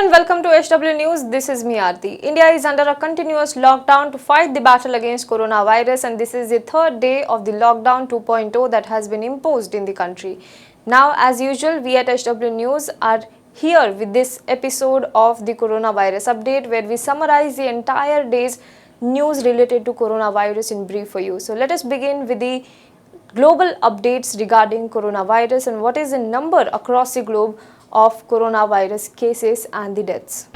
and welcome to HW News. This is me Aarti. India is under a continuous lockdown to fight the battle against coronavirus, and this is the third day of the lockdown 2.0 that has been imposed in the country. Now, as usual, we at HW News are here with this episode of the coronavirus update where we summarize the entire day's news related to coronavirus in brief for you. So let us begin with the global updates regarding coronavirus and what is the number across the globe of coronavirus cases and the deaths.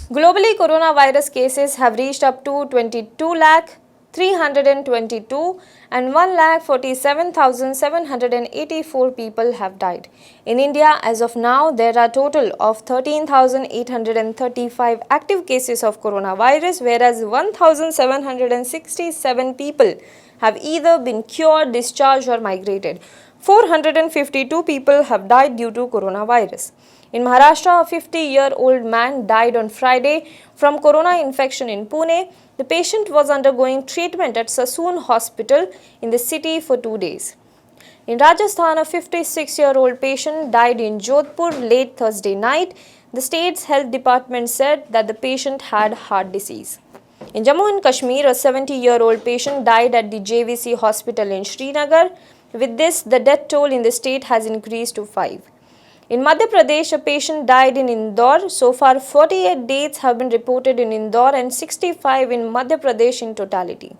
Globally, coronavirus cases have reached up to 22,322 and 1,47,784 people have died. In India, as of now, there are a total of 13,835 active cases of coronavirus, whereas 1,767 people have either been cured, discharged or migrated. 452 people have died due to coronavirus. In Maharashtra, a 50-year-old man died on Friday from corona infection in Pune. The patient was undergoing treatment at Sassoon Hospital in the city for 2 days. In Rajasthan, a 56-year-old patient died in Jodhpur late Thursday night. The state's health department said that the patient had heart disease. In Jammu and Kashmir, a 70-year-old patient died at the JVC hospital in Srinagar. With this, the death toll in the state has increased to 5. In Madhya Pradesh, a patient died in Indore. So far, 48 deaths have been reported in Indore and 65 in Madhya Pradesh in totality.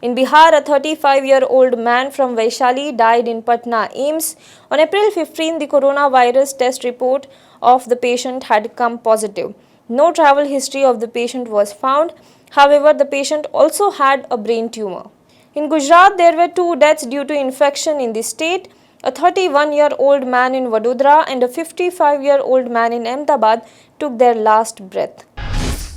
In Bihar, a 35-year-old man from Vaishali died in Patna AIIMS. On April 15, the coronavirus test report of the patient had come positive. No travel history of the patient was found. However, the patient also had a brain tumor. In Gujarat, there were 2 deaths due to infection in the state. A 31-year-old man in Vadodara and a 55-year-old man in Ahmedabad took their last breath.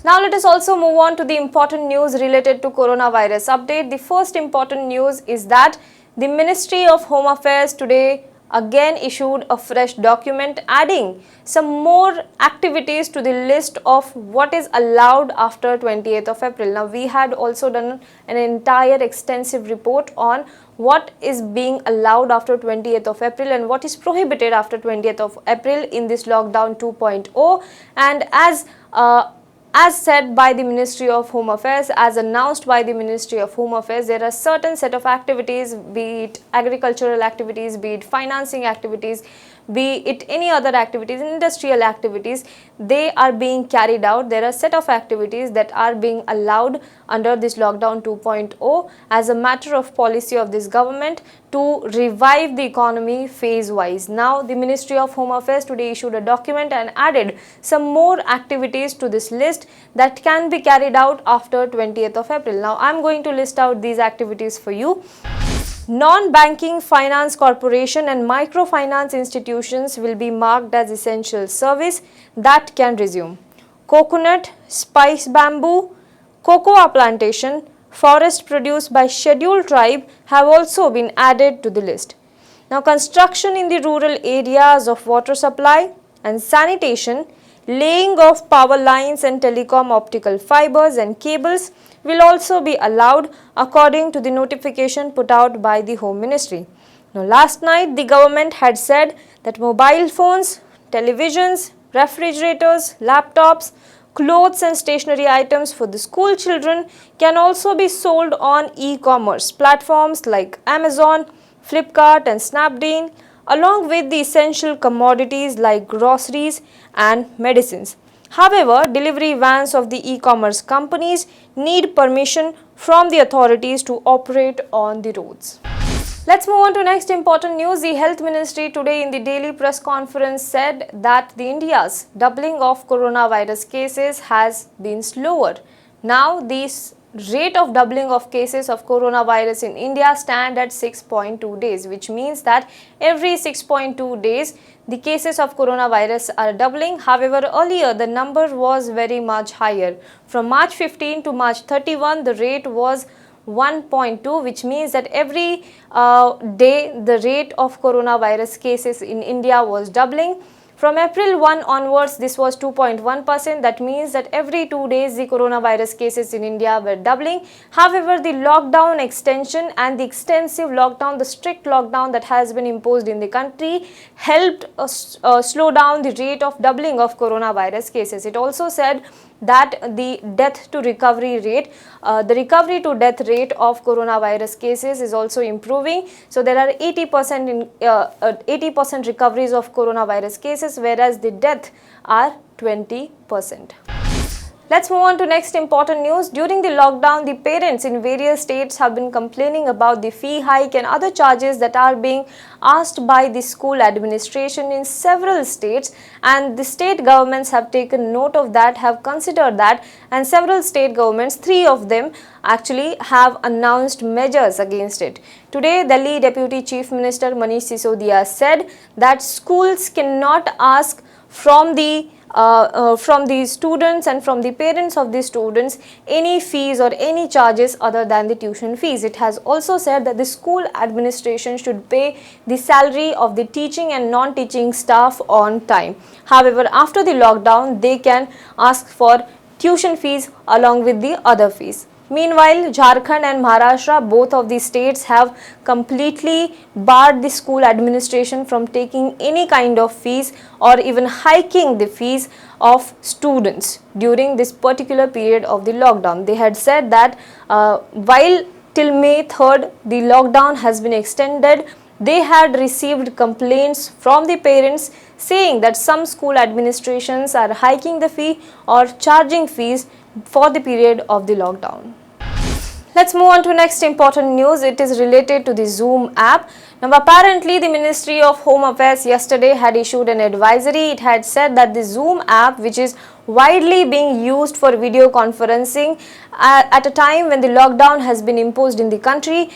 Now let us also move on to the important news related to coronavirus update. The first important news is that the Ministry of Home Affairs today again issued a fresh document adding some more activities to the list of what is allowed after 28th of April. Now we had also done an entire extensive report on what is being allowed after 20th of April and what is prohibited after 20th of April in this lockdown 2.0, and as said by the Ministry of Home Affairs, as announced by the Ministry of Home Affairs, there are certain set of activities, be it agricultural activities, be it financing activities, be it any other activities, industrial activities, they are being carried out. There are set of activities that are being allowed under this lockdown 2.0 as a matter of policy of this government to revive the economy phase-wise. Now, the Ministry of Home Affairs today issued a document and added some more activities to this list that can be carried out after 20th of April. Now, I am going to list out these activities for you. Non-banking finance corporation and microfinance institutions will be marked as essential service that can resume. Coconut, spice bamboo, cocoa plantation, forest produced by scheduled tribe have also been added to the list. Now, construction in the rural areas of water supply and sanitation, laying of power lines and telecom optical fibers and cables will also be allowed according to the notification put out by the Home Ministry. Now, last night the government had said that mobile phones, televisions, refrigerators, laptops, clothes and stationery items for the school children can also be sold on e-commerce platforms like Amazon, Flipkart and Snapdeal, along with the essential commodities like groceries and medicines. However, delivery vans of the e-commerce companies need permission from the authorities to operate on the roads. Let's move on to next important news. The Health Ministry today in the daily press conference said that the India's doubling of coronavirus cases has been slower. Now, this rate of doubling of cases of coronavirus in India stand at 6.2 days, which means that every 6.2 days the cases of coronavirus are doubling. However, earlier the number was very much higher. From March 15 to March 31, the rate was 1.2, which means that every day the rate of coronavirus cases in India was doubling. From April 1 onwards, this was 2.1%. That means that every 2 days the coronavirus cases in India were doubling. However, the lockdown extension and the extensive lockdown, the strict lockdown that has been imposed in the country helped slow down the rate of doubling of coronavirus cases. It also said that the death to recovery rate, the recovery to death rate of coronavirus cases is also improving. So there are 80% recoveries of coronavirus cases, whereas the death are 20%. Let's move on to next important news. During the lockdown, the parents in various states have been complaining about the fee hike and other charges that are being asked by the school administration in several states, and the state governments have taken note of that, have considered that, and several state governments, 3 of them actually have announced measures against it. Today, Delhi Deputy Chief Minister Manish Sisodia said that schools cannot ask from the students and from the parents of the students any fees or any charges other than the tuition fees. It has also said that the school administration should pay the salary of the teaching and non-teaching staff on time. However, after the lockdown, they can ask for tuition fees along with the other fees. Meanwhile, Jharkhand and Maharashtra, both of these states, have completely barred the school administration from taking any kind of fees or even hiking the fees of students during this particular period of the lockdown. They had said that while till May 3rd the lockdown has been extended, they had received complaints from the parents saying that some school administrations are hiking the fee or charging fees for the period of the lockdown. Let's move on to next important news. It is related to the Zoom app. Now, apparently the Ministry of Home Affairs yesterday had issued an advisory. It had said that the Zoom app, which is widely being used for video conferencing at a time when the lockdown has been imposed in the country,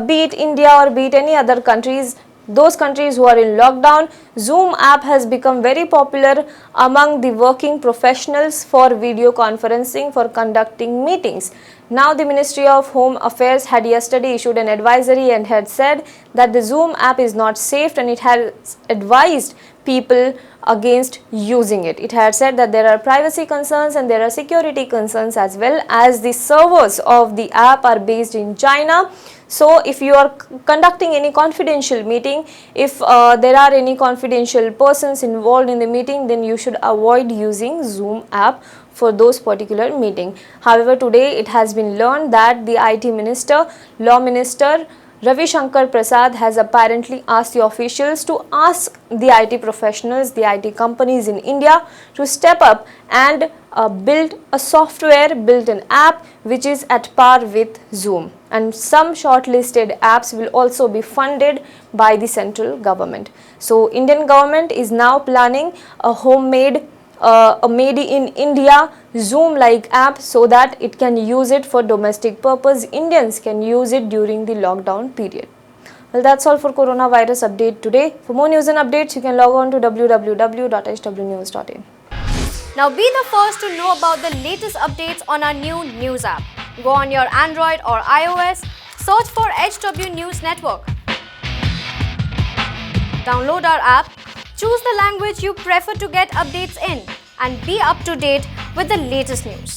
be it India or be it any other countries, those countries who are in lockdown, Zoom app has become very popular among the working professionals for video conferencing, for conducting meetings. Now, the Ministry of Home Affairs had yesterday issued an advisory and had said that the Zoom app is not safe, and it has advised people against using it. It had said that there are privacy concerns and there are security concerns as well, as the servers of the app are based in China. So, if you are conducting any confidential meeting, if there are any confidential persons involved in the meeting, then you should avoid using Zoom app for those particular meeting. However, today it has been learned that the IT Minister, Law Minister Ravi Shankar Prasad has apparently asked the officials to ask the IT professionals, the IT companies in India to step up and build a software, build an app which is at par with Zoom. And some shortlisted apps will also be funded by the central government. So, Indian government is now planning a homemade a made in India Zoom like app so that it can use it for domestic purpose. Indians can use it during the lockdown period. Well, that's all for coronavirus update today. For more news and updates, you can log on to www.hwnews.in. Now be the first to know about the latest updates on our new news app. Go on your Android or iOS, search for HW News Network. Download our app, choose the language you prefer to get updates in, and be up to date with the latest news.